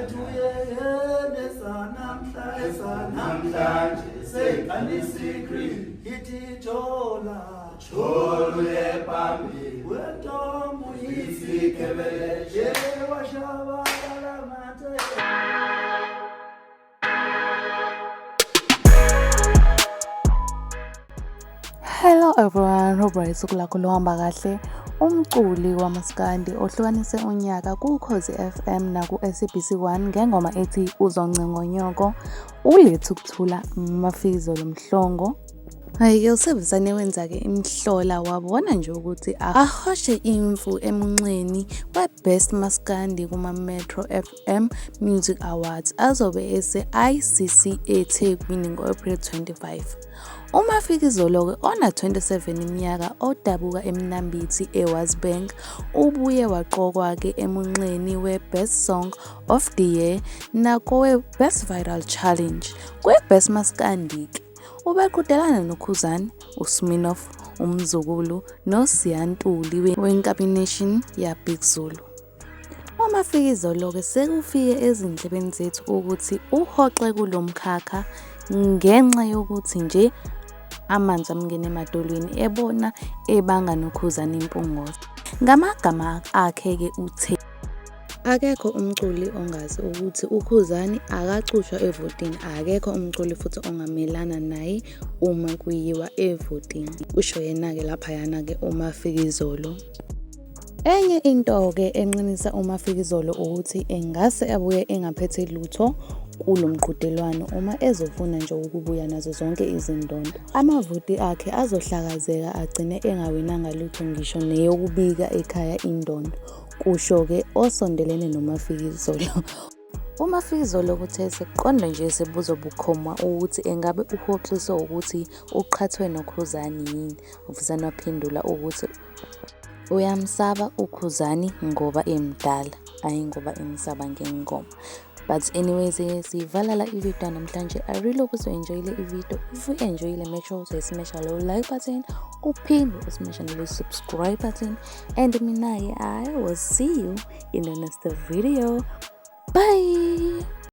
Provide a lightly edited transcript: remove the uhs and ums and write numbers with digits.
etuyeyene sanamhlanje seyiqanisikri ithi thola choluye phambili wetombu yisikebele yewashabalala mathe. Hello everyone, hope isuku lakho lohamba kahle. Umculi wamaskandi ohlukanise unyaka kuKhozi FM naku-SABC1 ngengoma ethi Uzoncengonyoko ulethu ukuthula Mafizolo Mhlongo. Hayi-ke usebenzisane wenza-ke imhlola wabona nje ukuthi ahoshe imfu emunxeni we-Best Maskandi kuma-Metro FM Music Awards azobe ese-ICC eThekwini ngo-April 25. uMafikizolo-ke ona-27 iminyaka odabuka eMnambithi eWasbank ubuye waqokwa-ke emunxeni we-Best Song of the Year nakowe-Best Viral Challenge kwe-Best Maskandi-ke. Ubeqhudelana noKhuzani, uSminoff, uMzukulu noSiyantuli wenkabination yaBig Zulu. uMafikizolo-ke sekufike ezindlebeni zethu ukuthi uhoxe kulomkhakha ngenxa yokuthi nje amanzi amngene emadolweni ebona ebanga noKhuzani impungozi. Ngamagama akhe-ke uthe akekho umculi ongazi ukuthi uKhuzani akacushwa evotini, akekho umculi futhi ongamelana naye uma kuyiwa evotini, usho yena-ke laphayana-ke uMafikizolo. Enye into-ke enqinisa uMafikizolo ukuthi engase abuye engaphethe lutho kulo mqhudelwano uma ezofuna nje ukubuya nazo zonke izindondo. Amavoti akhe azohlakazeka agcine engawinanga lutho ngisho neyokubika ekhaya indondo, kusho-ke osondelene noMafikizolo. uMafikizolo kuthe sekuqonda nje sebuzo bukhoma ukuthi engabe uhoxiswa ukuthi uqhathwe noKhuzani yini. uVusani waphendula ukuthi uyamsaba uKhuzani ngoba emdala, ayi ngoba emsaba ngengoma. But anyways, sivala la ivideo namhlanje. I really hope you enjoyed the video. If you enjoyed, make sure to smash the like button, pin smash the subscribe button, and I will see you in the next video. Bye.